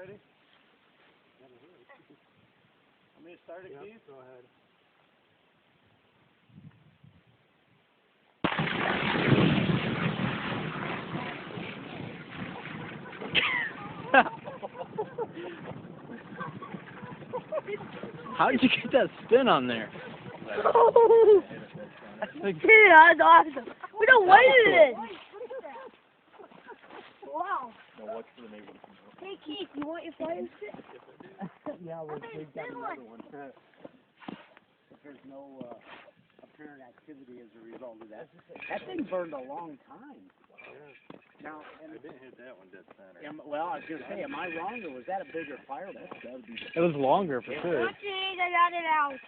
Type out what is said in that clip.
ready? Want me to start it, Keith? Go ahead. How did you get that spin on there? Dude, that's awesome. We don't wait it. Wow. Hey Keith, you want your fire stick? Yeah, we'll take that another one. If there's no apparent activity as a result of that. That thing burned a long time. Now, I didn't hit that one dead center. well, I was going to say, am I wrong, or was that a bigger fire? That would be. It was longer for sure. Watch it, I got it out.